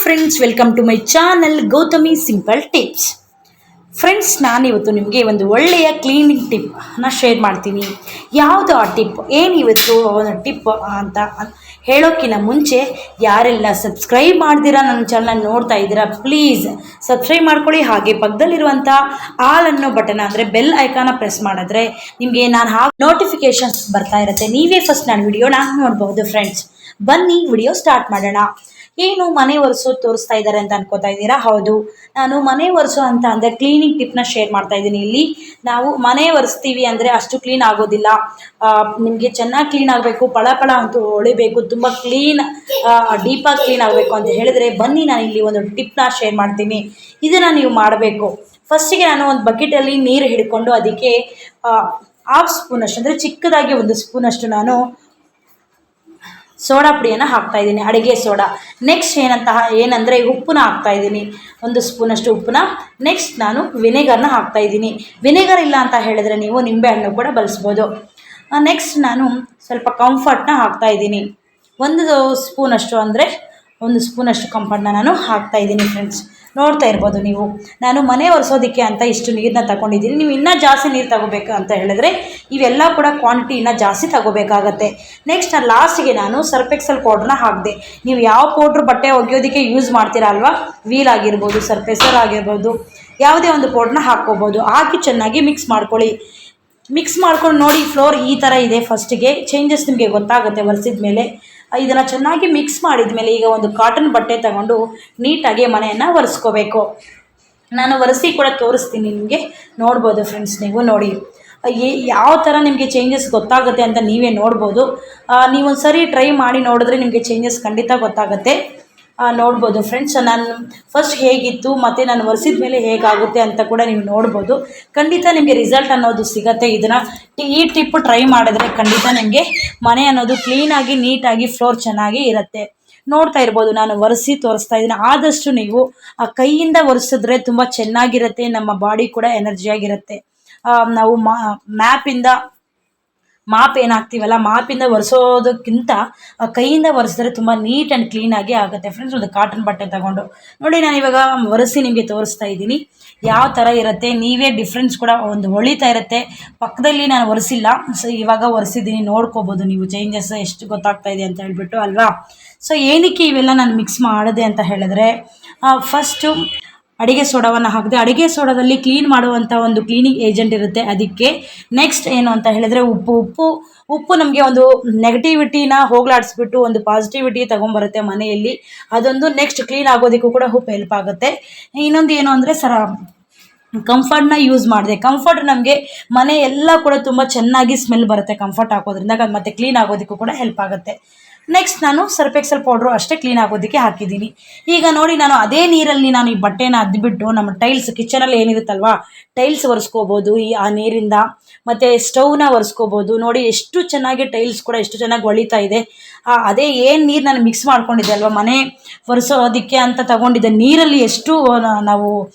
Friends, welcome to my channel Gautami simple tips. Friends, ನಾನಿವತ್ತು ನಿಮಗೆ ಒಂದು ಒಳ್ಳೆಯ ಕ್ಲೀನಿಂಗ್ ಟಿಪ್ನ ಶೇರ್ ಮಾಡ್ತೀನಿ. ಯಾವುದು ಆ ಟಿಪ್, ಏನಿವತ್ತು ಒಂದು ಟಿಪ್ ಅಂತ ಹೇಳೋಕ್ಕಿಂತ ಮುಂಚೆ ಯಾರೆಲ್ಲ ಸಬ್ಸ್ಕ್ರೈಬ್ ಮಾಡ್ದಿರಾ ನನ್ನ ಚಾನಲ್ ನೋಡ್ತಾ ಇದ್ದೀರಾ, ಪ್ಲೀಸ್ ಸಬ್ಸ್ಕ್ರೈಬ್ ಮಾಡ್ಕೊಳ್ಳಿ. ಹಾಗೆ ಪಕ್ಕದಲ್ಲಿರುವಂಥ ಆಲ್ ಅನ್ನೋ ಬಟನ್ ಅಂದರೆ ಬೆಲ್ ಐಕಾನ ಪ್ರೆಸ್ ಮಾಡಿದ್ರೆ ನಿಮಗೆ ನಾನು ನೋಟಿಫಿಕೇಶನ್ಸ್ ಬರ್ತಾ ಇರುತ್ತೆ. ನೀವೇ ಫಸ್ಟ್ ನಾನು ವಿಡಿಯೋನ ನೋಡ್ಬೋದು. ಫ್ರೆಂಡ್ಸ್, ಬನ್ನಿ ವಿಡಿಯೋ ಸ್ಟಾರ್ಟ್ ಮಾಡೋಣ. ಏನು ಮನೆ ಒರೆಸೋ ತೋರಿಸ್ತಾ ಇದ್ದಾರೆ ಅಂತ ಅನ್ಕೋತಾ ಇದ್ದೀರಾ? ಹೌದು, ನಾನು ಮನೆ ಒರೆಸೋ ಅಂತ ಅಂದರೆ ಕ್ಲೀನಿಂಗ್ ಟಿಪ್ನ ಶೇರ್ ಮಾಡ್ತಾ ಇದ್ದೀನಿ. ಇಲ್ಲಿ ನಾವು ಮನೆ ಒರೆಸ್ತೀವಿ ಅಂದರೆ ಅಷ್ಟು ಕ್ಲೀನ್ ಆಗೋದಿಲ್ಲ. ನಿಮಗೆ ಚೆನ್ನಾಗಿ ಕ್ಲೀನ್ ಆಗಬೇಕು, ಪಳ ಅಂತೂ ಹೊಳಿಬೇಕು, ತುಂಬ ಕ್ಲೀನ್ ಡೀಪಾಗಿ ಕ್ಲೀನ್ ಆಗಬೇಕು ಅಂತ ಹೇಳಿದ್ರೆ ಬನ್ನಿ ನಾನು ಇಲ್ಲಿ ಒಂದು ಟಿಪ್ನ ಶೇರ್ ಮಾಡ್ತೀನಿ. ಇದನ್ನು ನೀವು ಮಾಡಬೇಕು. ಫಸ್ಟಿಗೆ ನಾನು ಒಂದು ಬಕೆಟಲ್ಲಿ ನೀರು ಹಿಡ್ಕೊಂಡು ಅದಕ್ಕೆ ಹಾಫ್ ಸ್ಪೂನಷ್ಟು ಅಂದರೆ ಚಿಕ್ಕದಾಗಿ ಒಂದು ಸ್ಪೂನಷ್ಟು ನಾನು ಸೋಡಾ ಪುಡಿಯನ್ನು ಹಾಕ್ತಾಯಿದ್ದೀನಿ, ಅಡುಗೆ ಸೋಡಾ. ನೆಕ್ಸ್ಟ್ ಏನಂದರೆ ಉಪ್ಪನ್ನ ಹಾಕ್ತಾಯಿದ್ದೀನಿ, ಒಂದು ಸ್ಪೂನಷ್ಟು ಉಪ್ಪನ್ನ. ನೆಕ್ಸ್ಟ್ ನಾನು ವಿನೆಗರ್ನ ಹಾಕ್ತಾಯಿದ್ದೀನಿ. ವಿನೆಗರ್ ಇಲ್ಲ ಅಂತ ಹೇಳಿದ್ರೆ ನೀವು ನಿಂಬೆಹಣ್ಣು ಕೂಡ ಬಳಸ್ಬೋದು. ನೆಕ್ಸ್ಟ್ ನಾನು ಸ್ವಲ್ಪ ಕಂಫರ್ಟ್ನ ಹಾಕ್ತಾಯಿದ್ದೀನಿ, ಒಂದು ಸ್ಪೂನಷ್ಟು ಅಂದರೆ ಒಂದು ಸ್ಪೂನಷ್ಟು ಕಂಫರ್ಟ್ನ ನಾನು ಹಾಕ್ತಾಯಿದ್ದೀನಿ. ಫ್ರೆಂಡ್ಸ್, ನೋಡ್ತಾ ಇರ್ಬೋದು ನೀವು, ನಾನು ಮನೆ ಒರೆಸೋದಕ್ಕೆ ಅಂತ ಇಷ್ಟು ನೀರನ್ನ ತಗೊಂಡಿದ್ದೀನಿ. ನೀವು ಇನ್ನೂ ಜಾಸ್ತಿ ನೀರು ತಗೋಬೇಕು ಅಂತ ಹೇಳಿದ್ರೆ ಇವೆಲ್ಲ ಕೂಡ ಕ್ವಾಂಟಿಟಿ ಇನ್ನೂ ಜಾಸ್ತಿ ತಗೋಬೇಕಾಗತ್ತೆ. ನೆಕ್ಸ್ಟ್ ಲಾಸ್ಟಿಗೆ ನಾನು ಸರ್ಫ್ ಎಕ್ಸೆಲ್ ಪೌಡ್ರನ್ನ ಹಾಕಿದೆ. ನೀವು ಯಾವ ಪೌಡ್ರ್ ಬಟ್ಟೆ ಒಗೆಯೋದಕ್ಕೆ ಯೂಸ್ ಮಾಡ್ತೀರಾ ಅಲ್ವಾ, ವೀಲ್ ಆಗಿರ್ಬೋದು, ಸರ್ಫ್ ಎಕ್ಸೆಲ್ ಆಗಿರ್ಬೋದು, ಯಾವುದೇ ಒಂದು ಪೌಡ್ರನ್ನ ಹಾಕ್ಕೋಬೋದು. ಹಾಕಿ ಚೆನ್ನಾಗಿ ಮಿಕ್ಸ್ ಮಾಡ್ಕೊಳ್ಳಿ. ಮಿಕ್ಸ್ ಮಾಡ್ಕೊಂಡು ನೋಡಿ, ಫ್ಲೋರ್ ಈ ಥರ ಇದೆ. ಫಸ್ಟಿಗೆ ಚೇಂಜಸ್ ನಿಮಗೆ ಗೊತ್ತಾಗುತ್ತೆ ಒರೆಸಿದ ಮೇಲೆ. ಇದನ್ನು ಚೆನ್ನಾಗಿ ಮಿಕ್ಸ್ ಮಾಡಿದ ಮೇಲೆ ಈಗ ಒಂದು ಕಾಟನ್ ಬಟ್ಟೆ ತಗೊಂಡು ನೀಟಾಗಿ ಮನೆಯನ್ನು ಒರೆಸ್ಕೋಬೇಕು. ನಾನು ಒರೆಸಿ ಕೂಡ ತೋರಿಸ್ತೀನಿ ನಿಮಗೆ, ನೋಡ್ಬೋದು. ಫ್ರೆಂಡ್ಸ್, ನೀವು ನೋಡಿ ಯಾವ ಥರ ನಿಮಗೆ ಚೇಂಜಸ್ ಗೊತ್ತಾಗುತ್ತೆ ಅಂತ ನೀವೇ ನೋಡ್ಬೋದು. ನೀವೊಂದು ಸರಿ ಟ್ರೈ ಮಾಡಿ ನೋಡಿದ್ರೆ ನಿಮಗೆ ಚೇಂಜಸ್ ಖಂಡಿತ ಗೊತ್ತಾಗುತ್ತೆ. ನೋಡ್ಬೋದು. ಫ್ರೆಂಡ್ಸ್, ನಾನು ಫಸ್ಟ್ ಹೇಗಿತ್ತು ಮತ್ತು ನಾನು ಒರೆಸಿದ ಮೇಲೆ ಹೇಗಾಗುತ್ತೆ ಅಂತ ಕೂಡ ನೀವು ನೋಡ್ಬೋದು. ಖಂಡಿತ ನಿಮಗೆ ರಿಸಲ್ಟ್ ಅನ್ನೋದು ಸಿಗುತ್ತೆ. ಈ ಟಿಪ್ ಟ್ರೈ ಮಾಡಿದ್ರೆ ಖಂಡಿತ ನಿಮಗೆ ಮನೆ ಅನ್ನೋದು ಕ್ಲೀನಾಗಿ ನೀಟಾಗಿ ಫ್ಲೋರ್ ಚೆನ್ನಾಗಿ ಇರುತ್ತೆ. ನೋಡ್ತಾ ಇರ್ಬೋದು, ನಾನು ಒರೆಸಿ ತೋರಿಸ್ತಾ ಇದ್ದೀನಿ. ಆದಷ್ಟು ನೀವು ಆ ಕೈಯಿಂದ ಒರೆಸಿದ್ರೆ ತುಂಬ ಚೆನ್ನಾಗಿರುತ್ತೆ. ನಮ್ಮ ಬಾಡಿ ಕೂಡ ಎನರ್ಜಿಯಾಗಿರುತ್ತೆ. ನಾವು ಮಾಪ್ ಏನಾಗ್ತೀವಲ್ಲ, ಮಾಪಿಂದ ಒರೆಸೋದಕ್ಕಿಂತ ಕೈಯಿಂದ ಒರೆಸಿದ್ರೆ ತುಂಬ ನೀಟ್ ಆ್ಯಂಡ್ ಕ್ಲೀನಾಗಿ ಆಗುತ್ತೆ. ಫ್ರೆಂಡ್ಸ್, ಒಂದು ಕಾಟನ್ ಬಟ್ಟೆ ತಗೊಂಡು ನೋಡಿ, ನಾನು ಇವಾಗ ಒರೆಸಿ ನಿಮಗೆ ತೋರಿಸ್ತಾ ಇದ್ದೀನಿ ಯಾವ ಥರ ಇರುತ್ತೆ. ನೀವೇ ಡಿಫ್ರೆನ್ಸ್ ಕೂಡ ಒಂದು ಹೊಳಿತಾ ಇರುತ್ತೆ. ಪಕ್ಕದಲ್ಲಿ ನಾನು ಒರೆಸಿಲ್ಲ, ಸೊ ಇವಾಗ ಒರೆಸಿದ್ದೀನಿ, ನೋಡ್ಕೋಬೋದು ನೀವು ಚೇಂಜಸ್ ಎಷ್ಟು ಗೊತ್ತಾಗ್ತಾ ಇದೆ ಅಂತ ಹೇಳ್ಬಿಟ್ಟು ಅಲ್ವಾ. ಸೊ ಏನಕ್ಕೆ ಇವೆಲ್ಲ ನಾನು ಮಿಕ್ಸ್ ಮಾಡಿದೆ ಅಂತ ಹೇಳಿದ್ರೆ, ಫಸ್ಟು ಅಡುಗೆ ಸೋಡಾವನ್ನು ಹಾಕಿದೆ. ಅಡುಗೆ ಸೋಡಾದಲ್ಲಿ ಕ್ಲೀನ್ ಮಾಡುವಂಥ ಒಂದು ಕ್ಲೀನಿಂಗ್ ಏಜೆಂಟ್ ಇರುತ್ತೆ ಅದಕ್ಕೆ. ನೆಕ್ಸ್ಟ್ ಏನು ಅಂತ ಹೇಳಿದ್ರೆ ಉಪ್ಪು ನಮಗೆ ಒಂದು ನೆಗೆಟಿವಿಟಿನ ಹೋಗಲಾಡಿಸ್ಬಿಟ್ಟು ಒಂದು ಪಾಸಿಟಿವಿಟಿ ತೊಗೊಂಬರುತ್ತೆ ಮನೆಯಲ್ಲಿ. ಅದೊಂದು ನೆಕ್ಸ್ಟ್ ಕ್ಲೀನ್ ಆಗೋದಕ್ಕೂ ಕೂಡ ಉಪ್ಪು ಹೆಲ್ಪ್ ಆಗುತ್ತೆ. ಇನ್ನೊಂದು ಏನು ಅಂದರೆ ಕಂಫರ್ಟ್ನ ಯೂಸ್ ಮಾಡಿದೆ. ಕಂಫರ್ಟ್ ನಮಗೆ ಮನೆ ಎಲ್ಲ ಕೂಡ ತುಂಬ ಚೆನ್ನಾಗಿ ಸ್ಮೆಲ್ ಬರುತ್ತೆ ಕಂಫರ್ಟ್ ಹಾಕೋದ್ರಿಂದ, ಮತ್ತು ಕ್ಲೀನ್ ಆಗೋದಕ್ಕೂ ಕೂಡ ಹೆಲ್ಪ್ ಆಗುತ್ತೆ. ನೆಕ್ಸ್ಟ್ ನಾನು ಸರ್ಫ್ ಎಕ್ಸೆಲ್ ಪೌಡ್ರು ಅಷ್ಟೇ ಕ್ಲೀನ್ ಆಗೋದಕ್ಕೆ ಹಾಕಿದ್ದೀನಿ. ಈಗ ನೋಡಿ, ನಾನು ಅದೇ ನೀರಲ್ಲಿ ನಾನು ಈ ಬಟ್ಟೆನ ಅದ್ಬಿಟ್ಟು ನಮ್ಮ ಟೈಲ್ಸ್ ಕಿಚನಲ್ಲಿ ಏನಿರುತ್ತಲ್ವ ಟೈಲ್ಸ್ ಒರೆಸ್ಕೋಬೋದು ಆ ನೀರಿಂದ. ಮತ್ತು ಸ್ಟವ್ನ ಒರೆಸ್ಕೋಬೋದು. ನೋಡಿ ಎಷ್ಟು ಚೆನ್ನಾಗಿ ಟೈಲ್ಸ್ ಕೂಡ ಎಷ್ಟು ಚೆನ್ನಾಗಿ ಹೊಳಿತಾ ಇದೆ. ಅದೇ ಏನು ನೀರು ನಾನು ಮಿಕ್ಸ್ ಮಾಡ್ಕೊಂಡಿದ್ದೆ ಅಲ್ವ ಮನೆ ಒರೆಸೋದಕ್ಕೆ ಅಂತ ತಗೊಂಡಿದ್ದೆ ನೀರಲ್ಲಿ ಎಷ್ಟು ನಾವು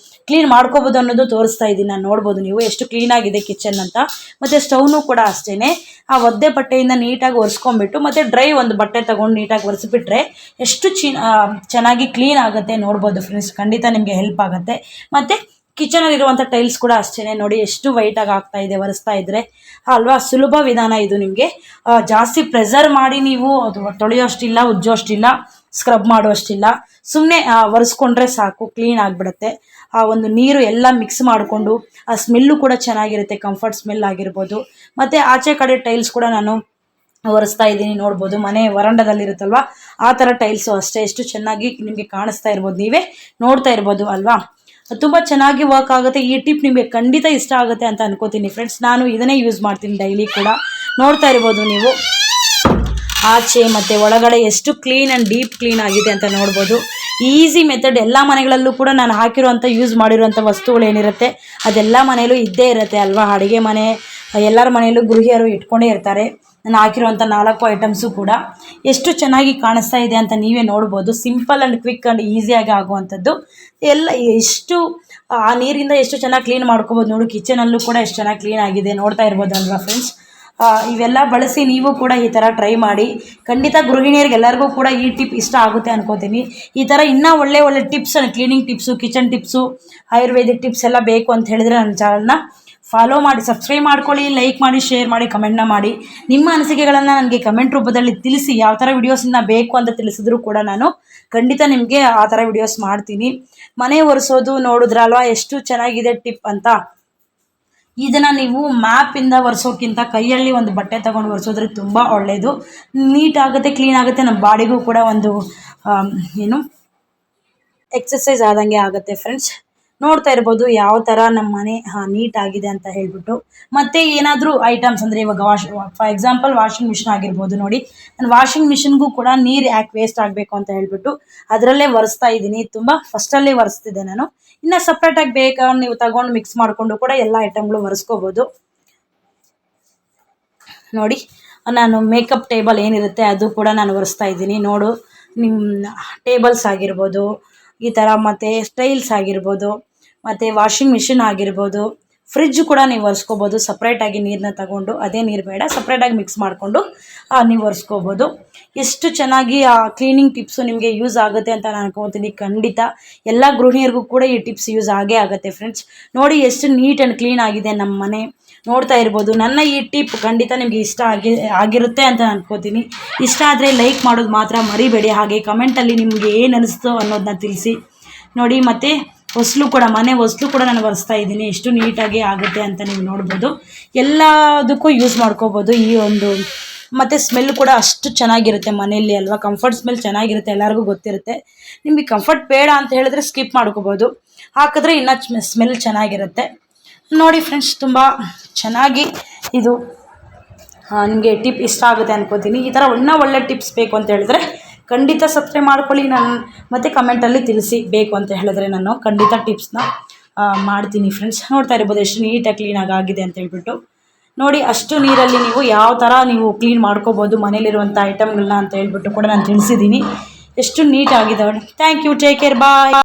ಕ್ಲೀನ್ ಮಾಡ್ಕೋಬೋದು ಅನ್ನೋದು ತೋರಿಸ್ತಾ ಇದ್ದೀನಿ. ನಾನು ನೋಡ್ಬೋದು ನೀವು ಎಷ್ಟು ಕ್ಲೀನಾಗಿದೆ ಕಿಚನ್ ಅಂತ. ಮತ್ತು ಸ್ಟವ್ನು ಕೂಡ ಅಷ್ಟೇ ಆ ಒದ್ದೆ ಬಟ್ಟೆಯಿಂದ ನೀಟಾಗಿ ಒರೆಸ್ಕೊಂಡ್ಬಿಟ್ಟು ಮತ್ತು ಡ್ರೈ ಒಂದು ಬಟ್ಟೆ ತೊಗೊಂಡು ನೀಟಾಗಿ ಒರೆಸ್ಬಿಟ್ರೆ ಎಷ್ಟು ಚೆನ್ನಾಗಿ ಕ್ಲೀನ್ ಆಗುತ್ತೆ. ನೋಡ್ಬೋದು ಫ್ರೆಂಡ್ಸ್, ಖಂಡಿತ ನಿಮಗೆ ಹೆಲ್ಪ್ ಆಗುತ್ತೆ. ಮತ್ತು ಕಿಚನಲ್ಲಿರುವಂಥ ಟೈಲ್ಸ್ ಕೂಡ ಅಷ್ಟೇ ನೋಡಿ ಎಷ್ಟು ವೈಟಾಗಿ ಆಗ್ತಾ ಇದೆ ಒರೆಸ್ತಾ ಇದ್ದರೆ ಅಲ್ವಾ. ಸುಲಭ ವಿಧಾನ ಇದು. ನಿಮಗೆ ಜಾಸ್ತಿ ಪ್ರೆಸರ್ ಮಾಡಿ ನೀವು ಅದು ತೊಳೆಯೋಷ್ಟಿಲ್ಲ, ಉಜ್ಜೋಷ್ಟಿಲ್ಲ, ಸ್ಕ್ರಬ್ ಮಾಡುವಷ್ಟಿಲ್ಲ. ಸುಮ್ಮನೆ ಒರೆಸ್ಕೊಂಡ್ರೆ ಸಾಕು, ಕ್ಲೀನ್ ಆಗಿಬಿಡುತ್ತೆ. ಆ ಒಂದು ನೀರು ಎಲ್ಲ ಮಿಕ್ಸ್ ಮಾಡಿಕೊಂಡು ಆ ಸ್ಮೆಲ್ಲು ಕೂಡ ಚೆನ್ನಾಗಿರುತ್ತೆ, ಕಂಫರ್ಟ್ ಸ್ಮೆಲ್ ಆಗಿರ್ಬೋದು. ಮತ್ತು ಆಚೆ ಕಡೆ ಟೈಲ್ಸ್ ಕೂಡ ನಾನು ಒರೆಸ್ತಾ ಇದ್ದೀನಿ. ನೋಡ್ಬೋದು, ಮನೆ ವರಂಡದಲ್ಲಿರುತ್ತಲ್ವ ಆ ಥರ ಟೈಲ್ಸು ಅಷ್ಟೇ ಎಷ್ಟು ಚೆನ್ನಾಗಿ ನಿಮಗೆ ಕಾಣಿಸ್ತಾ ಇರ್ಬೋದು, ನೀವೇ ನೋಡ್ತಾ ಇರ್ಬೋದು ಅಲ್ವಾ. ತುಂಬ ಚೆನ್ನಾಗಿ ವರ್ಕ್ ಆಗುತ್ತೆ. ಈ ಟಿಪ್ ನಿಮಗೆ ಖಂಡಿತ ಇಷ್ಟ ಆಗುತ್ತೆ ಅಂತ ಅನ್ಕೋತೀನಿ. ಫ್ರೆಂಡ್ಸ್, ನಾನು ಇದನ್ನೇ ಯೂಸ್ ಮಾಡ್ತೀನಿ ಡೈಲಿ ಕೂಡ. ನೋಡ್ತಾ ಇರ್ಬೋದು ನೀವು ಆಚೆ ಮತ್ತು ಒಳಗಡೆ ಎಷ್ಟು ಕ್ಲೀನ್ ಆ್ಯಂಡ್ ಡೀಪ್ ಕ್ಲೀನ್ ಆಗಿದೆ ಅಂತ ನೋಡ್ಬೋದು. Easy method. ಎಲ್ಲ ಮನೆಗಳಲ್ಲೂ ಕೂಡ ನಾನು ಹಾಕಿರುವಂಥ ಯೂಸ್ ಮಾಡಿರುವಂಥ ವಸ್ತುಗಳು ಏನಿರುತ್ತೆ ಅದೆಲ್ಲ ಮನೆಯಲ್ಲೂ ಇದ್ದೇ ಇರುತ್ತೆ ಅಲ್ವಾ. ಅಡುಗೆ ಮನೆ ಎಲ್ಲರ ಮನೆಯಲ್ಲೂ ಗೃಹಿಯರು ಇಟ್ಕೊಂಡೇ ಇರ್ತಾರೆ. ನಾನು ಹಾಕಿರುವಂಥ 4 ಐಟಮ್ಸು ಕೂಡ ಎಷ್ಟು ಚೆನ್ನಾಗಿ ಕಾಣಿಸ್ತಾ ಇದೆ ಅಂತ ನೀವೇ ನೋಡ್ಬೋದು. ಸಿಂಪಲ್ ಆ್ಯಂಡ್ ಕ್ವಿಕ್ ಆ್ಯಂಡ್ ಈಸಿಯಾಗಿ ಆಗುವಂಥದ್ದು. ಎಲ್ಲ ಎಷ್ಟು ಆ ನೀರಿಂದ ಎಷ್ಟು ಚೆನ್ನಾಗಿ ಕ್ಲೀನ್ ಮಾಡ್ಕೋಬೋದು ನೋಡಿ. ಕಿಚನಲ್ಲೂ ಕೂಡ ಎಷ್ಟು ಚೆನ್ನಾಗಿ ಕ್ಲೀನ್ ಆಗಿದೆ, ನೋಡ್ತಾ ಇರ್ಬೋದು ಅಲ್ವಾ ಫ್ರೆಂಡ್ಸ್. ಇವೆಲ್ಲ ಬಳಸಿ ನೀವು ಕೂಡ ಈ ಥರ ಟ್ರೈ ಮಾಡಿ. ಖಂಡಿತ ಗೃಹಿಣಿಯರಿಗೆ ಎಲ್ಲರಿಗೂ ಕೂಡ ಈ ಟಿಪ್ ಇಷ್ಟ ಆಗುತ್ತೆ ಅನ್ಕೋತೀನಿ. ಈ ಥರ ಇನ್ನೂ ಒಳ್ಳೆ ಒಳ್ಳೆ tips, cleaning tips, kitchen tips, Ayurvedic tips ಎಲ್ಲ ಬೇಕು ಅಂತ ಹೇಳಿದ್ರೆ ನನ್ನ ಚಾನಲ್ನ ಫಾಲೋ ಮಾಡಿ, ಸಬ್ಸ್ಕ್ರೈಬ್ ಮಾಡ್ಕೊಳ್ಳಿ, ಲೈಕ್ ಮಾಡಿ, ಶೇರ್ ಮಾಡಿ, ಕಮೆಂಟ್ನ ಮಾಡಿ. ನಿಮ್ಮ ಅನಿಸಿಕೆಗಳನ್ನು ನನಗೆ ಕಮೆಂಟ್ ರೂಪದಲ್ಲಿ ತಿಳಿಸಿ. ಯಾವ ಥರ ವಿಡಿಯೋಸನ್ನ ಬೇಕು ಅಂತ ತಿಳಿಸಿದ್ರು ಕೂಡ ನಾನು ಖಂಡಿತ ನಿಮಗೆ ಆ ಥರ ವಿಡಿಯೋಸ್ ಮಾಡ್ತೀನಿ. ಮನೆ ಒರೆಸೋದು ನೋಡಿದ್ರಲ್ವಾ ಎಷ್ಟು ಚೆನ್ನಾಗಿದೆ ಟಿಪ್ ಅಂತ. ಇದನ್ನು ನೀವು ಮ್ಯಾಪಿಂದ ಒರೆಸೋಕ್ಕಿಂತ ಕೈಯಲ್ಲಿ ಒಂದು ಬಟ್ಟೆ ತೊಗೊಂಡು ಒರೆಸೋದ್ರೆ ತುಂಬ ಒಳ್ಳೆಯದು. ನೀಟ್ ಆಗುತ್ತೆ, ಕ್ಲೀನ್ ಆಗುತ್ತೆ, ನಮ್ಮ ಬಾಡಿಗೂ ಕೂಡ ಒಂದು ಏನು ಎಕ್ಸಸೈಸ್ ಆದಂಗೆ ಆಗುತ್ತೆ ಫ್ರೆಂಡ್ಸ್. ನೋಡ್ತಾ ಇರ್ಬೋದು ಯಾವ ಥರ ನಮ್ಮ ಮನೆ ನೀಟ್ ಆಗಿದೆ ಅಂತ ಹೇಳ್ಬಿಟ್ಟು. ಮತ್ತು ಏನಾದರೂ ಐಟಮ್ಸ್ ಅಂದರೆ ಇವಾಗ ಫಾರ್ ಎಕ್ಸಾಂಪಲ್ ವಾಷಿಂಗ್ ಮಿಷಿನ್ ಆಗಿರ್ಬೋದು. ನೋಡಿ, ನಾನು ವಾಷಿಂಗ್ ಮಿಷಿನ್ಗೂ ಕೂಡ ನೀರು ಯಾಕೆ ವೇಸ್ಟ್ ಆಗಬೇಕು ಅಂತ ಹೇಳ್ಬಿಟ್ಟು ಅದರಲ್ಲೇ ಒರೆಸ್ತಾ ಇದ್ದೀನಿ. ತುಂಬ ಫಸ್ಟಲ್ಲೇ ಒರೆಸ್ತಿದ್ದೆ ನಾನು. ಇನ್ನು ಸಪ್ರೇಟಾಗಿ ಬೇಕಾ ನೀವು ತಗೊಂಡು ಮಿಕ್ಸ್ ಮಾಡಿಕೊಂಡು ಕೂಡ ಎಲ್ಲ ಐಟಮ್ಗಳು ಒರೆಸ್ಕೋಬೋದು. ನೋಡಿ, ನಾನು ಮೇಕಪ್ ಟೇಬಲ್ ಏನಿರುತ್ತೆ ಅದು ಕೂಡ ನಾನು ಒರೆಸ್ತಾ ಇದ್ದೀನಿ. ನೋಡು, ನಿಮ್ಮ ಟೇಬಲ್ಸ್ ಆಗಿರ್ಬೋದು ಈ ಥರ, ಮತ್ತು ಸ್ಟೈಲ್ಸ್ ಆಗಿರ್ಬೋದು, ಮತ್ತು ವಾಷಿಂಗ್ ಮಿಷಿನ್ ಆಗಿರ್ಬೋದು, ಫ್ರಿಜ್ ಕೂಡ ನೀವು ಒರೆಸ್ಕೋಬೋದು. ಸಪ್ರೇಟಾಗಿ ನೀರನ್ನ ತಗೊಂಡು, ಅದೇ ನೀರು ಬೇಡ, ಸಪ್ರೇಟಾಗಿ ಮಿಕ್ಸ್ ಮಾಡಿಕೊಂಡು ನೀವು ಒರೆಸ್ಕೋಬೋದು. ಎಷ್ಟು ಚೆನ್ನಾಗಿ ಆ ಕ್ಲೀನಿಂಗ್ ಟಿಪ್ಸು ನಿಮಗೆ ಯೂಸ್ ಆಗುತ್ತೆ ಅಂತ ನಾನು ಅನ್ಕೊತೀನಿ. ಖಂಡಿತ ಎಲ್ಲ ಗೃಹಿಣಿಯರಿಗೂ ಕೂಡ ಈ ಟಿಪ್ಸ್ ಯೂಸ್ ಆಗೇ ಆಗುತ್ತೆ ಫ್ರೆಂಡ್ಸ್. ನೋಡಿ ಎಷ್ಟು ನೀಟ್ ಆ್ಯಂಡ್ ಕ್ಲೀನ್ ಆಗಿದೆ ನಮ್ಮ ಮನೆ. ನೋಡ್ತಾ ಇರ್ಬೋದು. ನನ್ನ ಈ ಟಿಪ್ ಖಂಡಿತ ನಿಮಗೆ ಇಷ್ಟ ಆಗಿರುತ್ತೆ ಅಂತ ಅನ್ಕೋತೀನಿ. ಇಷ್ಟ ಆದರೆ ಲೈಕ್ ಮಾಡೋದು ಮಾತ್ರ ಮರಿಬೇಡಿ. ಹಾಗೆ ಕಮೆಂಟಲ್ಲಿ ನಿಮಗೆ ಏನು ಅನಿಸ್ತು ಅನ್ನೋದನ್ನ ತಿಳಿಸಿ. ನೋಡಿ, ಮತ್ತು ಮನೆ ಹೊಸಲು ಕೂಡ ನಾನು ಒರೆಸ್ತಾ ಇದ್ದೀನಿ. ಎಷ್ಟು ನೀಟಾಗಿ ಆಗುತ್ತೆ ಅಂತ ನೀವು ನೋಡ್ಬೋದು. ಎಲ್ಲದಕ್ಕೂ ಯೂಸ್ ಮಾಡ್ಕೋಬೋದು ಈ ಒಂದು. ಮತ್ತು ಸ್ಮೆಲ್ ಕೂಡ ಅಷ್ಟು ಚೆನ್ನಾಗಿರುತ್ತೆ ಮನೆಯಲ್ಲಿ ಅಲ್ವಾ. ಕಂಫರ್ಟ್ ಸ್ಮೆಲ್ ಚೆನ್ನಾಗಿರುತ್ತೆ, ಎಲ್ಲರಿಗೂ ಗೊತ್ತಿರುತ್ತೆ. ನಿಮಗೆ ಕಂಫರ್ಟ್ ಬೇಡ ಅಂತ ಹೇಳಿದ್ರೆ ಸ್ಕಿಪ್ ಮಾಡ್ಕೋಬೋದು, ಹಾಕಿದ್ರೆ ಇನ್ನೂ ಸ್ಮೆಲ್ ಚೆನ್ನಾಗಿರುತ್ತೆ. ನೋಡಿ ಫ್ರೆಂಡ್ಸ್, ತುಂಬ ಚೆನ್ನಾಗಿ ಇದು ನಿಮಗೆ ಟಿಪ್ ಇಷ್ಟ ಆಗುತ್ತೆ ಅನ್ಕೋತೀನಿ. ಈ ಥರ ಒಳ್ಳೆ ಟಿಪ್ಸ್ ಬೇಕು ಅಂತ ಹೇಳಿದ್ರೆ ಖಂಡಿತ ಸಬ್ಸ್ಕ್ರೈಬ್ ಮಾಡ್ಕೊಳ್ಳಿ. ನಾನು ಮತ್ತು ಕಮೆಂಟಲ್ಲಿ ತಿಳಿಸಿ ಬೇಕು ಅಂತ ಹೇಳಿದ್ರೆ ನಾನು ಖಂಡಿತ ಟಿಪ್ಸ್ನ ಮಾಡ್ತೀನಿ ಫ್ರೆಂಡ್ಸ್. ನೋಡ್ತಾ ಇರ್ಬೋದು ಎಷ್ಟು ನೀಟಾಗಿ ಕ್ಲೀನಾಗಿ ಆಗಿದೆ ಅಂತ ಹೇಳ್ಬಿಟ್ಟು. ನೋಡಿ, ಅಷ್ಟು ನೀರಲ್ಲಿ ನೀವು ಯಾವ ಥರ ನೀವು ಕ್ಲೀನ್ ಮಾಡ್ಕೋಬೋದು ಮನೇಲಿರುವಂಥ ಐಟಮ್ಗಳನ್ನ ಅಂತ ಹೇಳ್ಬಿಟ್ಟು ಕೂಡ ನಾನು ತಿಳಿಸಿದ್ದೀನಿ. ಎಷ್ಟು ನೀಟಾಗಿದೆ. Thank you, take care, bye.